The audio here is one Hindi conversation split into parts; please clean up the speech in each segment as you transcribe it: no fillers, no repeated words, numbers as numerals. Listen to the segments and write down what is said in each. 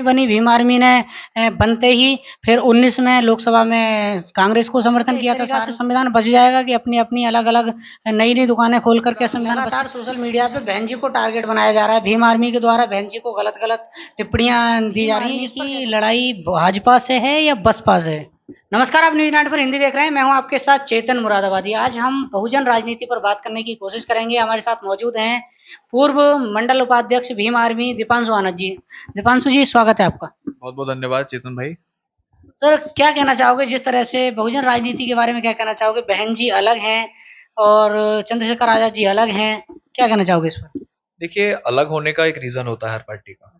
बनी भीम आर्मी ने बनते ही फिर 19 में लोकसभा में कांग्रेस को समर्थन किया था। साथ संविधान बच जाएगा कि अपनी अपनी अलग अलग नई नई दुकानें खोल करके संविधान लगातार सोशल मीडिया पे बहन जी को टारगेट बनाया जा रहा है। भीम आर्मी के द्वारा बहन जी को गलत गलत टिप्पणियां दी जा रही हैं कि लड़ाई भाजपा से है या बसपा से है। नमस्कार, आप न्यूज नाइट पर हिंदी देख रहे हैं। मैं हूं आपके साथ चेतन मुरादाबादी। आज हम बहुजन राजनीति पर बात करने की कोशिश करेंगे। हमारे साथ मौजूद हैं पूर्व मंडल उपाध्यक्ष भीम आर्मी दीपांशु आनंद जी। दीपांशु जी, स्वागत है आपका। बहुत बहुत धन्यवाद चेतन भाई। सर, क्या कहना चाहोगे जिस तरह से बहुजन राजनीति के बारे में क्या कहना चाहोगे? बहन जी अलग हैं और चंद्रशेखर आजाद जी अलग हैं, क्या कहना चाहोगे इस पर? देखिए, अलग होने का एक रीजन होता है हर पार्टी का।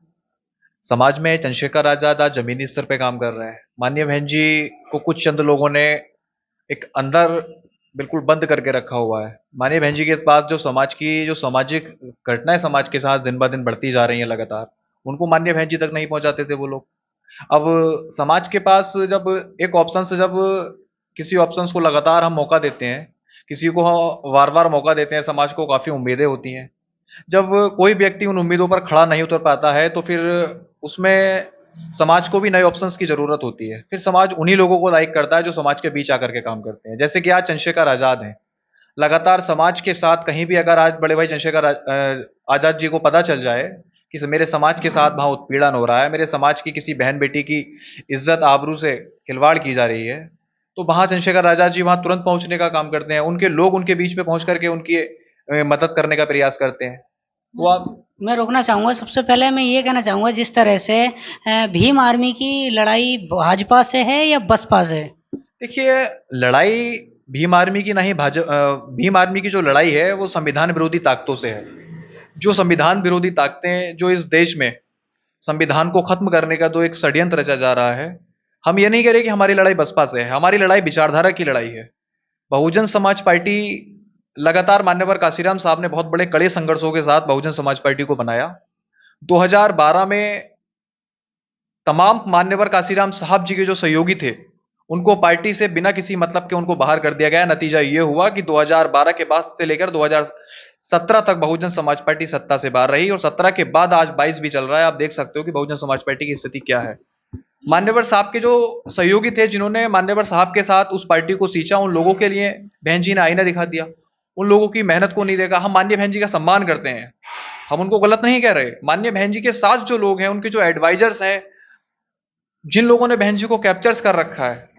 समाज में चंद्रशेखर आजाद आज जमीनी स्तर पे काम कर रहे हैं। माननीय बहन जी को कुछ चंद लोगों ने एक अंदर बिल्कुल बंद करके रखा हुआ है। माननीय बहन जी के पास जो समाज की जो सामाजिक घटनाएं समाज के साथ दिन ब दिन बढ़ती जा रही हैं लगातार, उनको माननीय बहन जी तक नहीं पहुंचाते थे वो लोग। अब समाज के पास जब एक ऑप्शन से जब किसी ऑप्शंस को लगातार हम मौका देते हैं, किसी को वार वार मौका देते हैं, समाज को काफी उम्मीदें होती हैं। जब कोई व्यक्ति उन उम्मीदों पर खड़ा नहीं उतर पाता है तो फिर उसमें समाज को भी नए ऑप्शंस की जरूरत होती है। फिर समाज उन्हीं लोगों को लाइक करता है जो समाज के बीच आकर के काम करते हैं। जैसे कि आज चंद्रशेखर आजाद हैं, लगातार समाज के साथ कहीं भी अगर आज बड़े भाई चंद्रशेखर आजाद जी को पता चल जाए कि मेरे समाज के साथ वहां उत्पीड़न हो रहा है, मेरे समाज की किसी बहन बेटी की इज्जत आबरू से खिलवाड़ की जा रही है, तो वहां चंद्रशेखर आजाद जी वहां तुरंत पहुंचने का काम करते हैं। उनके लोग उनके बीच में पहुंच करके उनकी मदद करने का प्रयास करते हैं। वो आप मैं रोकना चाहूंगा। सबसे पहले मैं ये कहना चाहूंगा, जिस तरह से भीम आर्मी की लड़ाई भाजपा से है या बसपा से है? देखिए, लड़ाई भीम आर्मी की नहीं, भीम आर्मी की जो लड़ाई है वो संविधान विरोधी ताकतों से है। जो संविधान विरोधी ताकतें जो इस देश में संविधान को खत्म करने का जो एक षड्यंत्र रचा जा रहा है, हम ये नहीं कह रहे कि हमारी लड़ाई बसपा से है। हमारी लड़ाई विचारधारा की लड़ाई है। बहुजन समाज पार्टी लगातार मान्यवर काशीराम साहब ने बहुत बड़े कड़े संघर्षों के साथ बहुजन समाज पार्टी को बनाया। 2012 में तमाम मान्यवर काशीराम साहब जी के जो सहयोगी थे, उनको पार्टी से बिना किसी मतलब के उनको बाहर कर दिया गया। नतीजा ये हुआ कि 2012 के बाद से लेकर 2017 तक बहुजन समाज पार्टी सत्ता से बाहर रही और 17 के बाद आज 22 भी चल रहा है। आप देख सकते हो कि बहुजन समाज पार्टी की स्थिति क्या है। मान्यवर साहब के जो सहयोगी थे, जिन्होंने मान्यवर साहब के साथ उस पार्टी को सींचा, उन लोगों के लिए बहन जी ने आईना दिखा दिया। उन लोगों की मेहनत को नहीं देखा। हम माननीय बहन जी का सम्मान करते हैं, हम उनको गलत नहीं कह रहे। माननीय बहन जी के साथ जो लोग हैं, उनके जो एडवाइजर्स हैं, जिन लोगों ने बहन जी को कैप्चर्स कर रखा है,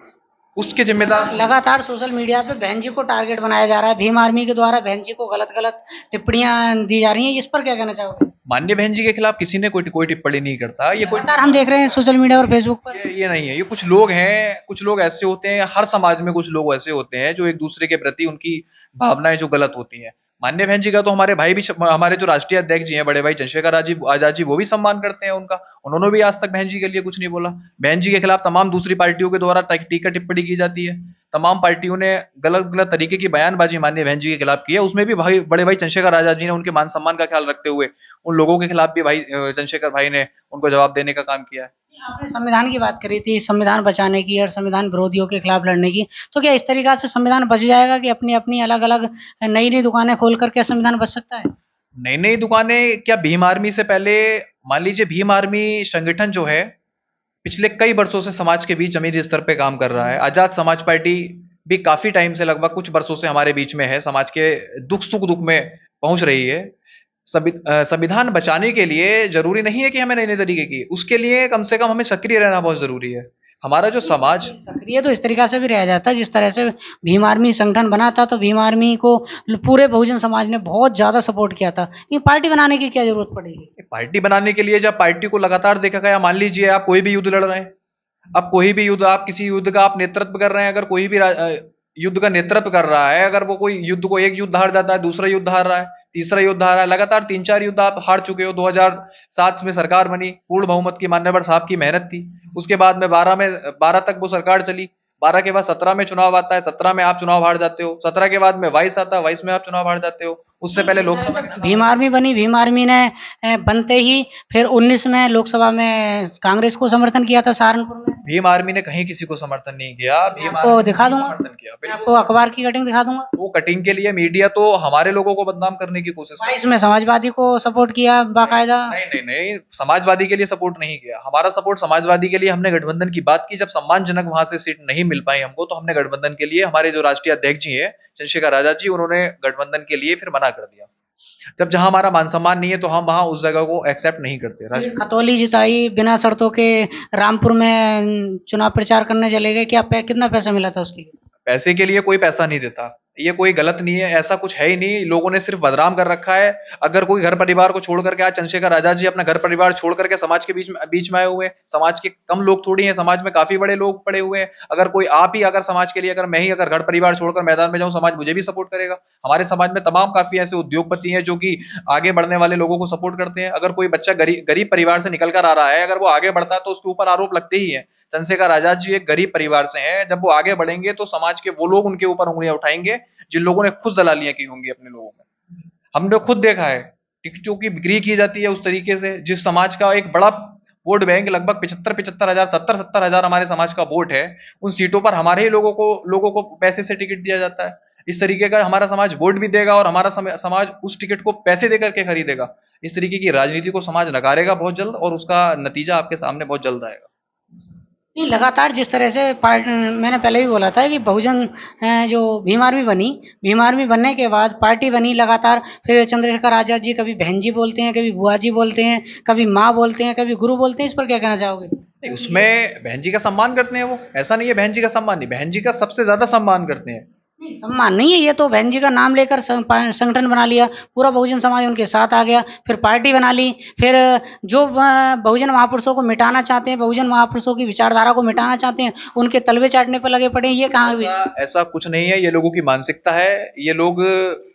उसके जिम्मेदार लगातार सोशल मीडिया पे बहन जी को टारगेट बनाया जा रहा है। भीम आर्मी के द्वारा बहन जी को गलत गलत टिप्पणियां दी जा रही हैं, इस पर क्या कहना चाहोगे? माननीय बहन जी के खिलाफ किसी ने कोई टिप्पणी नहीं करता। ये कोई लगातार हम देख रहे हैं सोशल मीडिया और फेसबुक पर। ये नहीं है। ये कुछ लोग हैं, कुछ लोग ऐसे होते हैं, हर समाज में कुछ लोग ऐसे होते हैं जो एक दूसरे के प्रति उनकी भावनाएं जो गलत होती हैं। माननीय बहन जी का तो हमारे भाई भी, हमारे जो राष्ट्रीय अध्यक्ष जी हैं बड़े भाई चंद्रशेखर आजाद जी, वो भी सम्मान करते हैं उनका। उन्होंने भी आज तक बहन जी के लिए कुछ नहीं बोला। बहन जी के खिलाफ तमाम दूसरी पार्टियों के द्वारा टीका टिप्पणी की जाती है। तमाम पार्टियों ने गलत गलत तरीके की बयानबाजी माननीय बहन जी के खिलाफ की है। उसमें भी भाई बड़े भाई चंद्रशेखर आजाद जी ने उनके मान सम्मान का ख्याल रखते हुए उन लोगों के खिलाफ भी भाई चंद्रशेखर भाई ने उनको जवाब देने का काम किया है। आपने संविधान की बात करी थी, संविधान बचाने की और संविधान विरोधियों के खिलाफ लड़ने की, तो क्या इस तरीका से संविधान बच जाएगा कि अपनी अपनी अलग अलग नई नई दुकानें खोल करके संविधान बच सकता है? नई नई दुकानें क्या? भीम आर्मी से पहले मान लीजिए, भीम आर्मी संगठन जो है पिछले कई वर्षों से समाज के बीच जमीनी स्तर पे काम कर रहा है। आजाद समाज पार्टी भी काफी टाइम से, लगभग कुछ वर्षों से हमारे बीच में है, समाज के दुख सुख दुख में पहुंच रही है। संविधान बचाने के लिए जरूरी नहीं है कि हमें नए नए तरीके की, उसके लिए कम से कम हमें सक्रिय रहना बहुत जरूरी है। हमारा जो समाज सक्रिय तो इस तरीका से भी रह जाता है, जिस तरह से भीम आर्मी संगठन बना था तो भीम आर्मी को पूरे बहुजन समाज ने बहुत ज्यादा सपोर्ट किया था। ये पार्टी बनाने की क्या जरूरत पड़ेगी? पार्टी बनाने के लिए जब पार्टी को लगातार देखा गया, मान लीजिए आप कोई भी युद्ध लड़ रहे हैं, अब कोई भी युद्ध, आप किसी युद्ध का आप नेतृत्व कर रहे हैं, अगर कोई भी युद्ध का नेतृत्व कर रहा है, अगर वो कोई युद्ध को, एक युद्ध हार जाता है, दूसरा युद्ध हार रहा है, तीसरा युद्ध हार रहा है, लगातार 3-4 युद्ध आप हार चुके हो। 2007 में सरकार बनी, पूर्ण बहुमत की मान्यवर साहब की मेहनत थी। उसके बाद में 12 तक वो सरकार चली। 12 के बाद 17 में चुनाव आता है, 17 में आप चुनाव हार जाते हो। 17 के बाद में 22 आता है, 22 में आप चुनाव हार जाते हो। उससे पहले लोकसभा के भीम आर्मी बनी, भीम आर्मी ने बनते ही फिर 19 में लोकसभा में कांग्रेस को समर्थन किया था सहारनपुर में। भीम आर्मी ने कहीं किसी को समर्थन नहीं किया। भीम आपको आर्मी ने दिखा नहीं दूंगा, समर्थन किया। मैं आपको अखबार की कटिंग दिखा दूंगा। वो कटिंग के लिए मीडिया तो हमारे लोगों को बदनाम करने की कोशिश कर 22 में समाजवादी को सपोर्ट किया बाकायदा। नहीं नहीं नहीं, समाजवादी के लिए सपोर्ट नहीं किया। हमारा सपोर्ट समाजवादी के लिए, हमने गठबंधन की बात की। जब सम्मानजनक वहां से सीट नहीं मिल पाई हमको, तो हमने गठबंधन के लिए, हमारे जो राष्ट्रीय अध्यक्ष जी हैं चंद्रशेखर आजाद जी, उन्होंने गठबंधन के लिए फिर मना कर दिया। जब जहां हमारा मान सम्मान नहीं है तो हम वहां उस जगह को एक्सेप्ट नहीं करते। खतौली जिताई बिना शर्तों के, रामपुर में चुनाव प्रचार करने चले गए, क्या कितना पैसा मिला था उसके लिए? पैसे के लिए कोई पैसा नहीं देता, ये कोई गलत नहीं है, ऐसा कुछ है ही नहीं। लोगों ने सिर्फ बदनाम कर रखा है। अगर कोई घर परिवार को छोड़ करके, आज चंद्रशेखर आजाद जी अपना घर परिवार छोड़ करके समाज के बीच में आए हुए हैं। समाज के कम लोग थोड़ी हैं, समाज में काफी बड़े लोग पड़े हुए हैं। अगर कोई आप ही अगर समाज के लिए, अगर मैं ही अगर घर परिवार छोड़कर मैदान में जाऊं, समाज मुझे भी सपोर्ट करेगा। हमारे समाज में तमाम काफी ऐसे उद्योगपति हैं जो कि आगे बढ़ने वाले लोगों को सपोर्ट करते हैं। अगर कोई बच्चा गरीब परिवार से निकल कर आ रहा है, अगर वो आगे बढ़ता है तो उसके ऊपर आरोप लगते ही है। चंद्रशेखर आजाद जी एक गरीब परिवार से हैं। जब वो आगे बढ़ेंगे तो समाज के वो लोग उनके ऊपर उंगलियां उठाएंगे जिन लोगों ने खुद दलालियां की होंगी अपने लोगों में। हमने खुद देखा है टिकटों की बिक्री की जाती है उस तरीके से। जिस समाज का एक बड़ा वोट बैंक, लगभग 75 हजार, 70 हजार हमारे समाज का वोट है, उन सीटों पर हमारे ही लोगों को पैसे से टिकट दिया जाता है। इस तरीके का हमारा समाज वोट भी देगा और हमारा समाज उस टिकट को पैसे देकर के खरीदेगा। इस तरीके की राजनीति को समाज नकारेगा बहुत जल्द, और उसका नतीजा आपके सामने बहुत जल्द आएगा। नहीं, लगातार जिस तरह से मैंने पहले भी बोला था कि बहुजन जो भीम आर्मी बनी, भीम आर्मी बनने के बाद पार्टी बनी लगातार, फिर चंद्रशेखर आजाद जी कभी बहन जी बोलते हैं, कभी बुआ जी बोलते हैं, कभी माँ बोलते हैं, कभी गुरु बोलते हैं। इस पर क्या कहना चाहोगे? उसमें बहन जी का सम्मान करते हैं वो, ऐसा नहीं है बहन जी का सम्मान नहीं, बहन जी का सबसे ज्यादा सम्मान करते हैं। नहीं, सम्मान नहीं है ये तो। बहन जी का नाम लेकर संगठन बना लिया, पूरा बहुजन समाज उनके साथ आ गया, फिर पार्टी बना ली, फिर जो बहुजन महापुरुषों को मिटाना चाहते हैं, बहुजन महापुरुषों की विचारधारा को मिटाना चाहते हैं, उनके तलवे चाटने पर लगे पड़े हैं। ये कहाँ हुई? ऐसा कुछ नहीं है, ये लोगों की मानसिकता है। ये लोग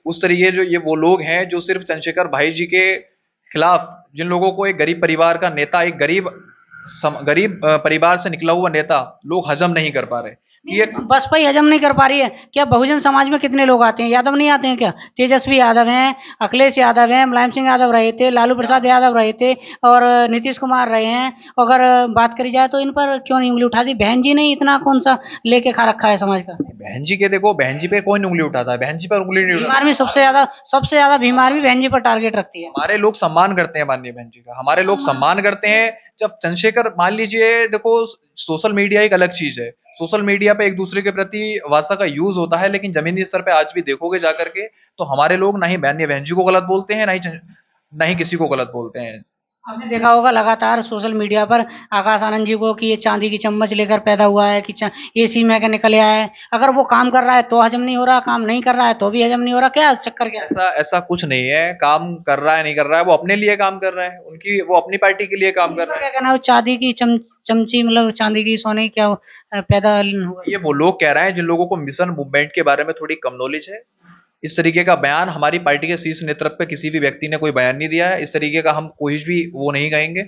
उस तरीके, जो ये वो लोग हैं जो सिर्फ चंद्रशेखर भाई जी के खिलाफ, जिन लोगों को एक गरीब परिवार का नेता, एक गरीब परिवार से निकला हुआ नेता लोग हजम नहीं कर पा रहे। ये बसपा ही हजम नहीं कर पा रही है क्या? बहुजन समाज में कितने लोग आते हैं? यादव नहीं आते हैं क्या? तेजस्वी यादव हैं, अखिलेश यादव हैं, मुलायम सिंह यादव रहे थे, लालू प्रसाद यादव रहे थे, और नीतीश कुमार रहे हैं। अगर बात करी जाए तो इन पर क्यों नहीं उंगली उठा दी? बहन जी ने इतना कौन सा लेके खा रखा है समाज का? बहन जी के देखो, बहन जी पे कोई उंगली उठाता है? बहन जी पर उंगली नहीं भीम उठाता। आर्मी सबसे ज्यादा भीम आर्मी बहन जी पर टारगेट रखती है। हमारे लोग सम्मान करते हैं माननीय बहन जी का, हमारे लोग सम्मान करते हैं। जब चंद्रशेखर, मान लीजिए, देखो सोशल मीडिया एक अलग चीज है। सोशल मीडिया पे एक दूसरे के प्रति भाषा का यूज होता है, लेकिन जमीनी स्तर पे आज भी देखोगे जाकर के तो हमारे लोग ना ही बहन जी को गलत बोलते हैं, ना ही किसी को गलत बोलते हैं। आपने देखा होगा लगातार सोशल मीडिया पर आकाश आनंद जी को कि ये चांदी की चम्मच लेकर पैदा हुआ है, कि एसी मैकेनिकल आया है। अगर वो काम कर रहा है तो हजम नहीं हो रहा, काम नहीं कर रहा है तो भी हजम नहीं हो रहा, क्या चक्कर क्या? ऐसा कुछ नहीं है। काम कर रहा है नहीं कर रहा है, वो अपने लिए काम कर रहा है, वो अपनी पार्टी के लिए काम कर रहा है। क्या कहना है? चांदी की चमची, मतलब चांदी की, सोने की क्या पैदा हुआ? ये वो लोग कह रहे हैं जिन लोगों को मिशन मूवमेंट के बारे में थोड़ी कम नॉलेज है। इस तरीके का बयान हमारी पार्टी के शीर्ष नेतृत्व पे किसी भी व्यक्ति ने कोई बयान नहीं दिया है। इस तरीके का हम कोई भी वो नहीं कहेंगे।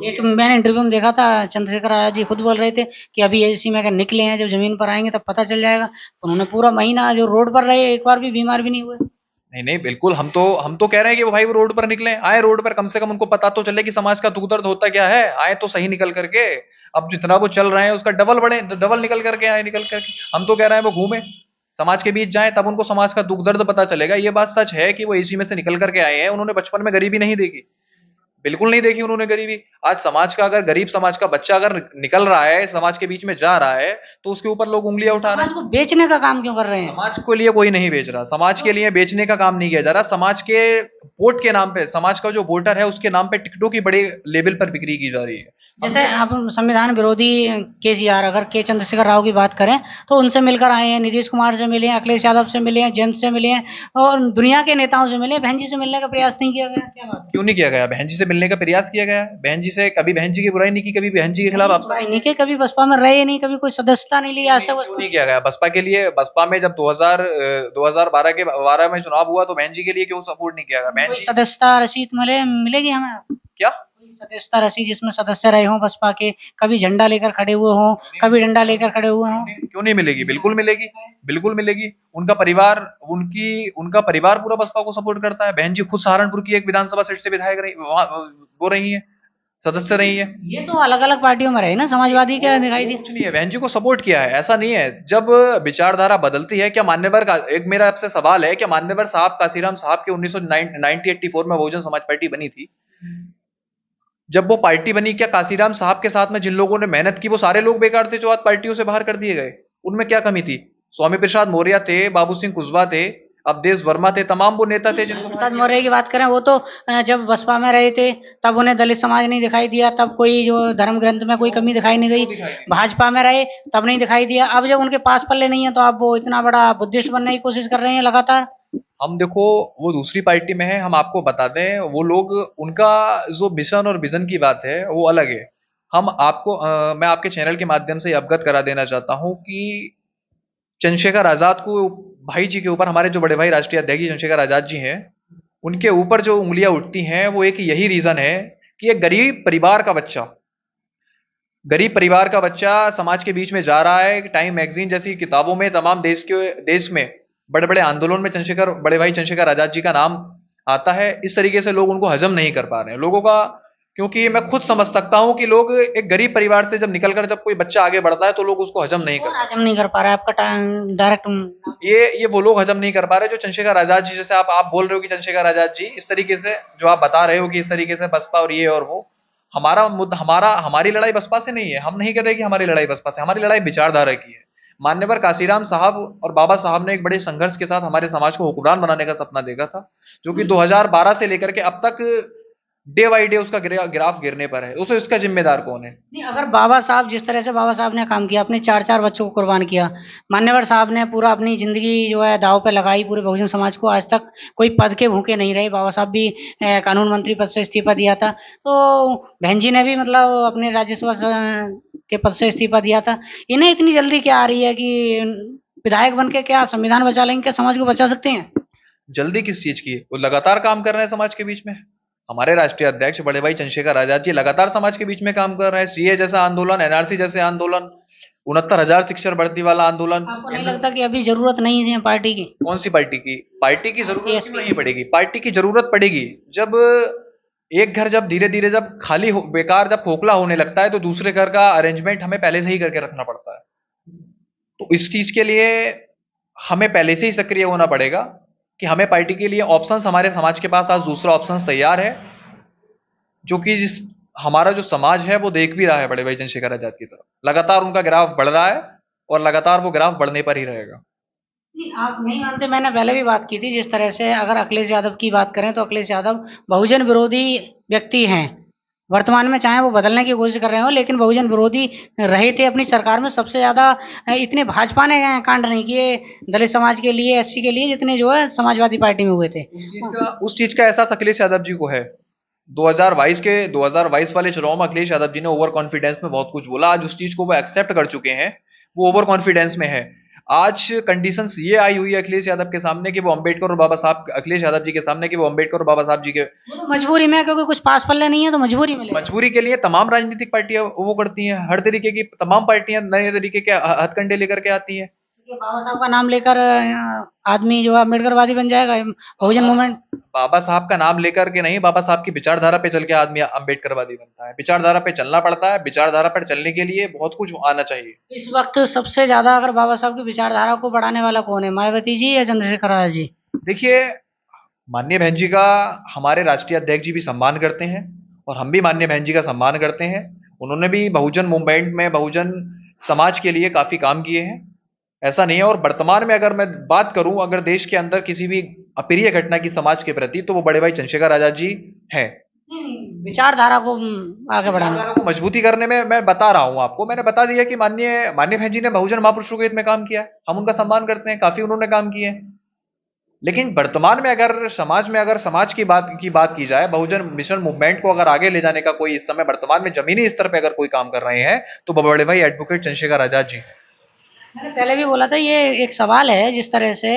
एक मैंने इंटरव्यू में देखा था, चंद्रशेखर आजाद जी खुद बोल रहे थे कि अभी एसी में अगर निकले हैं, जब जमीन पर आएंगे तब पता चल जाएगा। उन्होंने पूरा महीना जो रोड पर रहे, एक बार भी बीमार भी नहीं हुए। नहीं नहीं, बिल्कुल, हम तो कह रहे हैं कि वो भाई वो रोड पर निकले, आए रोड पर, कम से कम उनको पता तो चले कि समाज का दुख दर्द होता क्या है। आए तो सही निकल करके। अब जितना वो चल रहे हैं उसका डबल निकल करके आए, निकल करके। हम तो कह रहे हैं वो घूमे, समाज के बीच जाएं, तब उनको समाज का दुख दर्द पता चलेगा। ये बात सच है कि वो एसी में से निकल करके आए हैं। उन्होंने बचपन में गरीबी नहीं देखी, बिल्कुल नहीं देखी उन्होंने गरीबी। आज समाज का, अगर गरीब समाज का बच्चा अगर निकल रहा है, समाज के बीच में जा रहा है, तो उसके ऊपर लोग उंगलियां उठा रहे हैं। समाज को बेचने का काम क्यों कर रहे हैं? समाज के लिए कोई नहीं बेच रहा, समाज के लिए बेचने का काम नहीं किया जा रहा। समाज के वोट के नाम पे, समाज का जो वोटर है उसके नाम पे टिकटों की बड़े लेवल पर बिक्री की जा रही है। जैसे आप संविधान विरोधी केसीआर, अगर के चंद्रशेखर राव की बात करें तो उनसे मिलकर आए हैं, नीतीश कुमार से मिले हैं, अखिलेश यादव से मिले हैं, जयंत से मिले हैं, और दुनिया के नेताओं से मिले। बहन जी से मिलने का प्रयास नहीं किया गया? क्या बात? क्यों नहीं किया गया? बहन जी से मिलने का प्रयास किया गया। बहन जी से कभी बहन जी की बुराई नहीं की, कभी बहन जी के खिलाफ आपसे नहीं के, कभी बसपा में रहे नहीं, कभी कोई सदस्यता नहीं ली आज तक। क्यों नहीं किया गया? बसपा के लिए, बसपा में जब 2012 में चुनाव हुआ तो बहन जी के लिए क्यों सपोर्ट नहीं किया गया? बहन जी सदस्यता रसीद मिलेगी हमें? क्या सदस्यता रसी जिसमें सदस्य रहे हों बसपा के, कभी झंडा लेकर खड़े हुए हों, कभी डंडा लेकर खड़े हुए हों। क्यों नहीं मिलेगी? बिल्कुल मिलेगी, बिल्कुल मिलेगी। उनका परिवार उनका परिवार पूरा बसपा को सपोर्ट करता है। बहन जी खुद सहारनपुर की एक विधानसभा सीट से विधायक रही, वो रही है, सदस्य रही है। ये तो अलग अलग पार्टियों में रहे ना, समाजवादी क्या दिखाई दी। कुछ नहीं है, बहन जी को सपोर्ट किया है, ऐसा नहीं है। जब विचारधारा बदलती है, क्या मान्यवर का एक मेरा आपसे सवाल है, क्या मान्यवर साहब काशीराम साहब के 1984 में बहुजन समाज पार्टी बनी थी, जब वो पार्टी बनी, क्या काशीराम साहब के साथ में जिन लोगों ने मेहनत की वो सारे लोग बेकार थे जो आज पार्टियों से बाहर कर दिए गए? उनमें क्या कमी थी? स्वामी प्रसाद मौर्य थे, बाबू सिंह कुशवाहा थे, अवधेश वर्मा थे, तमाम वो नेता थे जिनको प्रसाद मौर्य की बात करें, वो तो जब बसपा में रहे थे तब उन्हें दलित समाज नहीं दिखाई दिया, तब कोई जो धर्म ग्रंथ में कोई कमी दिखाई नहीं गई। भाजपा में रहे तब नहीं दिखाई दिया, अब जब उनके पास पल्ले नहीं है तो आप वो इतना बड़ा बुद्धिस्ट बनने की कोशिश कर रहे हैं लगातार। हम देखो, वो दूसरी पार्टी में है, हम आपको बता दें, वो लोग उनका जो मिशन और विजन की बात है वो अलग है। हम आपको मैं आपके चैनल के माध्यम से अवगत करा देना चाहता हूं कि चंद्रशेखर आजाद को भाई जी के ऊपर, हमारे जो बड़े भाई राष्ट्रीय अध्यक्ष चंद्रशेखर आजाद जी हैं, उनके ऊपर जो उंगलियां उठती हैं वो एक यही रीजन है कि एक गरीब परिवार का बच्चा समाज के बीच में जा रहा है। टाइम मैगजीन जैसी किताबों में, तमाम देश में बड़े बड़े आंदोलन में बड़े भाई चंद्रशेखर आजाद जी का नाम आता है। इस तरीके से लोग उनको हजम नहीं कर पा रहे हैं लोगों का, क्योंकि मैं खुद समझ सकता हूं कि लोग एक गरीब परिवार से जब निकलकर जब कोई बच्चा आगे बढ़ता है तो लोग उसको हजम नहीं कर पा रहा है आपका डायरेक्ट। ये वो लोग हजम नहीं कर पा रहे जो चंद्रशेखर आजाद जी, जैसे आप बोल रहे हो कि चंद्रशेखर आजाद जी इस तरीके से जो आप बता रहे हो कि इस तरीके से बसपा और ये और वो, हमारी लड़ाई बसपा से नहीं है। हम नहीं कर रहे कि हमारी लड़ाई बसपा से, हमारी लड़ाई विचारधारा की है। मान्यवर काशीराम साहब और बाबा साहब ने एक बड़े संघर्ष के साथ हमारे समाज को हुक्मरान बनाने का सपना देखा था, जो कि 2012 से लेकर के अब तक डे बाई डे उसका ग्राफ गिरने पर है। उसे इसका जिम्मेदार कौन है? नहीं, अगर बाबा साहब जिस तरह से बाबा साहब ने काम किया, अपने 4-4 बच्चों को कुर्बान किया, मान्यवर साहब ने पूरा अपनी जिंदगी जो है दांव पे लगाई पूरे बहुजन समाज को, आज तक कोई पद के भूखे नहीं रहे। बाबा साहब भी कानून मंत्री पद से इस्तीफा दिया था, तो बहन जी ने भी मतलब अपने राज्यसभा के पद से इस्तीफा दिया था। इन्हें इतनी जल्दी क्या आ रही है कि विधायक बन के क्या संविधान बचा लेंगे, क्या समाज को बचा सकते हैं? जल्दी किस चीज की? वो लगातार काम कर रहे हैं समाज के बीच में। हमारे राष्ट्रीय अध्यक्ष बड़े भाई चंद्रशेखर आजाद जी लगातार समाज के बीच में काम कर रहे हैं। सीए जैसा आंदोलन, एनआरसी जैसे आंदोलन, 69,000 शिक्षक भर्ती वाला आंदोलन। आपको नहीं लगता कि अभी जरूरत नहीं है पार्टी की? कौन सी पार्टी की? पार्टी की जरूरत क्यों नहीं पड़ेगी? पार्टी की जरूरत पड़ेगी जब एक घर जब धीरे धीरे जब बेकार जब खोखला होने लगता है तो दूसरे घर का अरेंजमेंट हमें पहले से ही करके रखना पड़ता है। तो इस चीज के लिए हमें पहले से ही सक्रिय होना पड़ेगा कि हमें पार्टी के लिए ऑप्शंस, हमारे समाज के पास आज दूसरा ऑप्शंस तैयार है, जो कि हमारा जो समाज है वो देख भी रहा है बड़े भाई चंद्रशेखर आजाद की तरफ। लगातार उनका ग्राफ बढ़ रहा है और लगातार वो ग्राफ बढ़ने पर ही रहेगा। जी, आप नहीं मानते, मैंने पहले भी बात की थी, जिस तरह से अगर अखिलेश यादव की बात करें तो अखिलेश यादव बहुजन विरोधी व्यक्ति हैं। वर्तमान में चाहे वो बदलने की कोशिश कर रहे हो, लेकिन बहुजन विरोधी रहे थे अपनी सरकार में। सबसे ज्यादा इतने भाजपा ने कांड नहीं किए दलित समाज के लिए, एससी के लिए, जितने जो है समाजवादी पार्टी में हुए थे। उस चीज का एहसास अखिलेश यादव जी को है। 2022 वाले चुनाव में अखिलेश यादव जी ने ओवर कॉन्फिडेंस में बहुत कुछ बोला। आज उस चीज को वो एक्सेप्ट कर चुके हैं, वो ओवर कॉन्फिडेंस में है। आज कंडीशंस ये आई हुई है अखिलेश यादव के सामने कि वो अम्बेडकर और बाबा साहब, अखिलेश यादव जी के सामने कि वो अम्बेडकर और बाबा साहब जी के मजबूरी में, क्योंकि कुछ पास पल्ले नहीं है तो मजबूरी में मजबूरी के लिए तमाम राजनीतिक पार्टियां वो करती हैं। हर तरीके की तमाम पार्टियां नए तरीके के हथकंडे लेकर के आती हैं। बाबा साहब का नाम लेकर आदमी जो है अम्बेडकरवादी बन जाएगा, बहुजन मूवमेंट। बाबा साहब का नाम लेकर के नहीं, बाबा साहब की विचारधारा पे चल के आदमी अम्बेडकरवादी बनता है। विचारधारा पे चलना पड़ता है, विचारधारा पर चलने के लिए बहुत कुछ आना चाहिए। इस वक्त सबसे ज्यादा अगर बाबा साहब की विचारधारा को बढ़ाने वाला कौन है, मायावती जी या चंद्रशेखर आजाद जी? देखिए, माननीय बहन जी का हमारे राष्ट्रीय अध्यक्ष जी भी सम्मान करते हैं और हम भी माननीय बहन जी का सम्मान करते हैं। उन्होंने भी बहुजन मूवमेंट में बहुजन समाज के लिए काफी काम किए हैं, ऐसा नहीं है। और वर्तमान में अगर मैं बात करूं, अगर देश के अंदर किसी भी अप्रिय घटना की समाज के प्रति, तो वो बड़े भाई चंद्रशेखर आजाद जी हैं। विचारधारा को आगे बढ़ाने, को मजबूती करने में मैं बता रहा हूं आपको, मैंने बता दिया कि माननीय बहन जी ने बहुजन महापुरुषों के हित में काम किया है, हम उनका सम्मान करते हैं, काफी उन्होंने काम किए हैं। लेकिन वर्तमान में अगर समाज की बात की जाए, बहुजन मिशन मूवमेंट को अगर आगे ले जाने का कोई इस समय वर्तमान में जमीनी स्तर पर अगर कोई काम कर रहे हैं तो बड़े भाई एडवोकेट चंद्रशेखर आजाद जी। मैंने पहले भी बोला था, ये एक सवाल है, जिस तरह से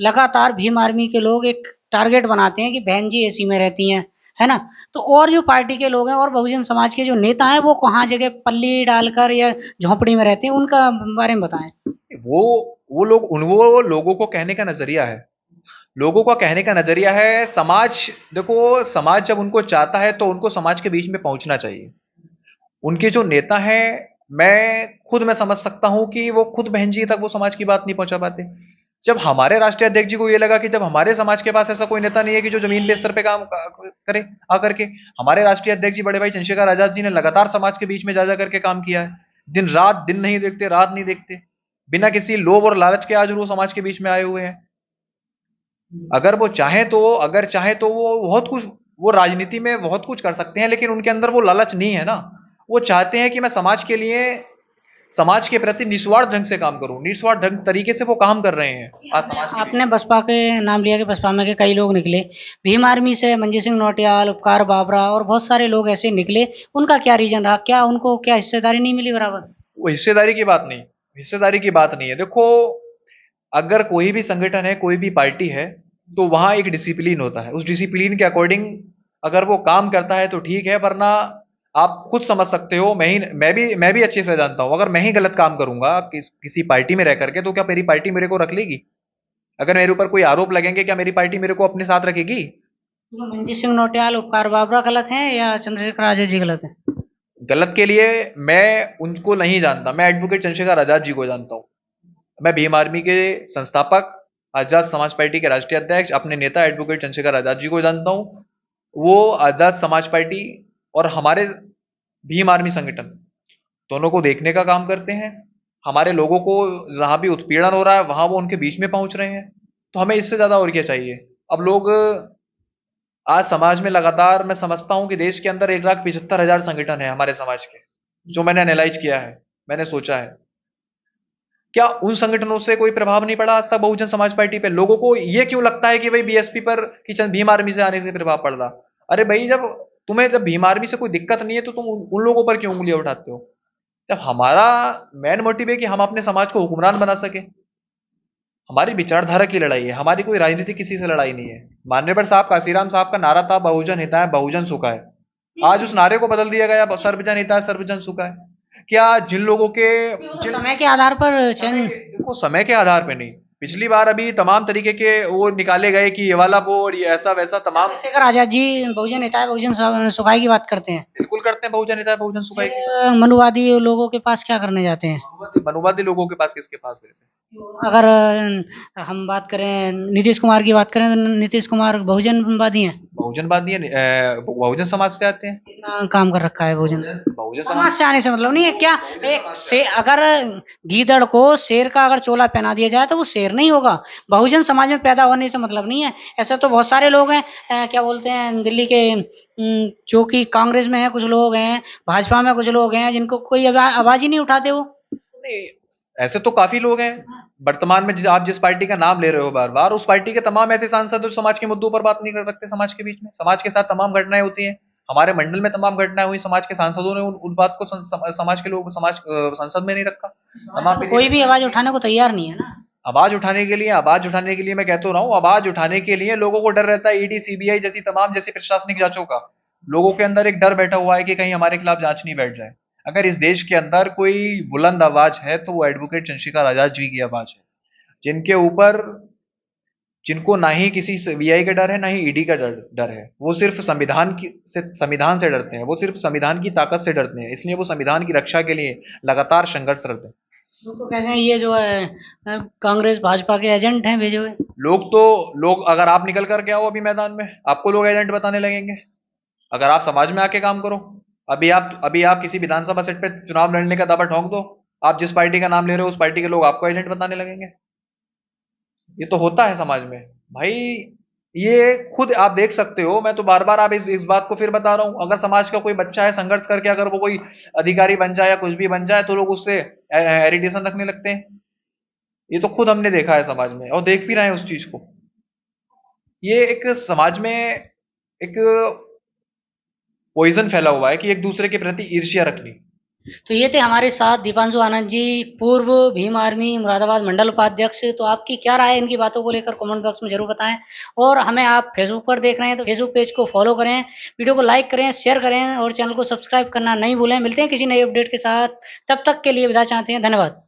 लगातार भीम आर्मी के लोग एक टारगेट बनाते हैं कि बहन जी एसी में रहती हैं, है ना? तो और जो पार्टी के लोग हैं और बहुजन समाज के जो नेता हैं वो कहाँ जगह पल्ली डालकर या झोंपड़ी में रहते हैं, उनका बारे में बताएं। वो वो लोगों को कहने का नजरिया है। लोगों का कहने का नजरिया है। समाज, देखो, समाज जब उनको चाहता है तो उनको समाज के बीच में पहुंचना चाहिए। उनके जो नेता हैं, मैं समझ सकता हूं कि वो खुद बहन जी तक वो समाज की बात नहीं पहुंचा पाते। जब हमारे राष्ट्रीय अध्यक्ष जी को ये लगा कि जब हमारे समाज के पास ऐसा कोई नेता नहीं है कि जो जमीन के स्तर पे काम करे आकर के, हमारे राष्ट्रीय अध्यक्ष जी बड़े भाई चंद्रशेखर आजाद जी ने लगातार समाज के बीच में जा जा करके काम किया है। दिन रात, दिन नहीं देखते, रात नहीं देखते, बिना किसी लोभ और लालच के आज वो समाज के बीच में आए हुए हैं। अगर वो चाहें तो, अगर चाहें तो वो बहुत कुछ, वो राजनीति में बहुत कुछ कर सकते हैं, लेकिन उनके अंदर वो लालच नहीं है ना। वो चाहते हैं कि मैं समाज के लिए, समाज के प्रति निस्वार्थ ढंग से काम करूं। निस्वार्थ ढंग तरीके से वो काम कर रहे हैं आज समाज के आपने बसपा के नाम लिया कि बसपा में के कई लोग निकले, भीम आर्मी से मंजीत सिंह नौटियाल, उपकार बाबरा और बहुत सारे लोग ऐसे निकले, उनका क्या रीजन रहा? क्या उनको क्या हिस्सेदारी नहीं मिली बराबर? वो हिस्सेदारी की बात नहीं, हिस्सेदारी की बात नहीं है। देखो, अगर कोई भी संगठन है, कोई भी पार्टी है, तो वहां एक डिसिप्लिन होता है। उस डिसिप्लिन के अकॉर्डिंग अगर वो काम करता है तो ठीक है, वरना आप खुद समझ सकते हो। मैं भी अच्छे से जानता हूं, अगर मैं ही गलत काम करूंगा किसी पार्टी में रह करके, तो क्या मेरी पार्टी मेरे को रख लेगी? अगर मेरे ऊपर कोई आरोप लगेंगे, क्या मेरी पार्टी मेरे को अपने साथ रखेगी? तो मंजीत सिंह नौटियाल, उपकार बाबरा गलत हैं या चंद्रशेखर आजाद जी गलत हैं? गलत के लिए मैं उनको नहीं जानता। मैं एडवोकेट चंद्रशेखर आजाद जी को जानता हूँ। मैं भीम आर्मी के संस्थापक, आजाद समाज पार्टी के राष्ट्रीय अध्यक्ष, अपने नेता एडवोकेट चंद्रशेखर आजाद जी को जानता हूँ। वो आजाद समाज पार्टी और हमारे भीम आर्मी संगठन दोनों को देखने का काम करते हैं। हमारे लोगों को जहां भी उत्पीड़न हो रहा है वहां वो उनके बीच में पहुंच रहे हैं। तो हमें इससे ज्यादा और क्या चाहिए? अब लोग, आज समाज में लगातार मैं समझता हूं कि देश के अंदर 1,75,000 संगठन है हमारे समाज के, जो मैंने एनालाइज किया है, मैंने सोचा है। क्या उन संगठनों से कोई प्रभाव नहीं पड़ा आज तक बहुजन समाज पार्टी पे? लोगों को ये क्यों लगता है कि भाई बीएसपी पर, कि चंद भीम आर्मी से आने से प्रभाव पड़ रहा? अरे भाई, जब भीम आर्मी से कोई दिक्कत नहीं है तो तुम उन लोगों पर क्यों उंगलियां उठाते हो? जब हमारा मेन मोटिव है कि हम अपने समाज को हुक्मरान बना सके। हमारी विचारधारा की लड़ाई है, हमारी कोई राजनीति किसी से लड़ाई नहीं है। मान्यवर साहब, काशीराम साहब का नारा था बहुजन हिताय बहुजन सुखाय। आज उस नारे को बदल दिया गया, सर्वजन हिताय सर्वजन सुखाय। क्या जिन लोगों के, जिन समय के आधार पर चयन। देखो, समय के आधार पे नहीं। पिछली बार अभी तमाम तरीके के वो निकाले गए कि ये वाला वो और ये ऐसा वैसा तमाम। चंद्रशेखर आजाद जी बहुजन हिताय बहुजन सुखाय की बात करते हैं। बिल्कुल करते हैं बहुजन हिताय बहुजन सुखाय की। ये मनुवादी लोगों के पास क्या करने जाते हैं? मनुवादी लोगों के पास किसके पास गए थे? अगर हम बात करें, नीतीश कुमार की बात करें तो नीतीश कुमार बहुजनवादी हैं। बहुजनवादी बहुजन समाज से आते हैं। कितना काम कर रखा है बहुजन। बहुजन समाज समाज। से आने से मतलब नहीं है क्या? एक से अगर गीदड़ को शेर का अगर चोला पहना दिया जाए तो वो शेर नहीं होगा। बहुजन समाज में पैदा होने से मतलब नहीं है। ऐसा तो बहुत सारे लोग हैं, क्या बोलते हैं दिल्ली के, जो कि कांग्रेस में है, कुछ लोग हैं भाजपा में, कुछ लोग हैं जिनको कोई आवाज ही नहीं उठाते वो। नहीं, ऐसे तो काफी लोग हैं वर्तमान में। आप जिस पार्टी का नाम ले रहे हो बार बार, उस पार्टी के तमाम ऐसे सांसद जो समाज के मुद्दों पर बात नहीं कर सकते। समाज के बीच में, समाज के साथ तमाम घटनाएं होती हैं। हमारे मंडल में तमाम घटनाएं हुई, समाज के सांसदों ने उन बात को समाज के लोग, संसद में नहीं रखा। तमाम कोई भी आवाज उठाने को तैयार नहीं है ना। आवाज उठाने के लिए मैं कहता रहा हूँ, आवाज उठाने के लिए लोगों को डर रहता है ईडी सीबीआई जैसी तमाम जैसी प्रशासनिक जांचों का। लोगों के अंदर एक डर बैठा हुआ है कि कहीं हमारे खिलाफ जांच नहीं बैठ जाए। अगर इस देश के अंदर कोई बुलंद आवाज है तो वो एडवोकेट चंद्रशेखर आजाद जी की आवाज है, जिनके ऊपर, जिनको ना ही किसी सीबीआई का डर है, ना ही ईडी का डर है। वो सिर्फ संविधान से डरते हैं। वो सिर्फ संविधान की ताकत से डरते हैं। इसलिए वो संविधान की रक्षा के लिए लगातार संघर्षरत हैं। तो कहते हैं ये जो है कांग्रेस भाजपा के एजेंट हैं भेजे हुए। लोग अगर आप निकल करके आओ अभी मैदान में, आपको लोग एजेंट बताने लगेंगे। अगर आप समाज में आके काम करो, अभी आप किसी विधानसभा सीट पे चुनाव लड़ने का दावा ठोक दो, आप जिस पार्टी का नाम ले रहे हो उस पार्टी के लोग आपको एजेंट बताने लगेंगे। ये तो होता है समाज में भाई। ये खुद आप देख सकते हो। मैं तो बार बार आप इस बात को फिर बता रहा हूं, अगर समाज का कोई बच्चा है संघर्ष करके, अगर वो कोई अधिकारी बन जाए या कुछ भी बन जाए, तो लोग उससे एरिटेशन रखने लगते हैं। ये तो खुद हमने देखा है समाज में, और देख भी रहे हैं उस चीज को। ये एक समाज में एक पॉइजन फैला हुआ है कि एक दूसरे के प्रति ईर्ष्या रखनी। तो ये थे हमारे साथ दीपांशु आनंद जी, पूर्व भीम आर्मी मुरादाबाद मंडल उपाध्यक्ष। तो आपकी क्या राय है इनकी बातों को लेकर कमेंट बॉक्स में जरूर बताएं। और हमें आप फेसबुक पर देख रहे हैं तो फेसबुक पेज को फॉलो करें, वीडियो को लाइक करें, शेयर करें और चैनल को सब्सक्राइब करना नहीं भूलें। मिलते हैं किसी नई अपडेट के साथ, तब तक के लिए विदा चाहते हैं। धन्यवाद।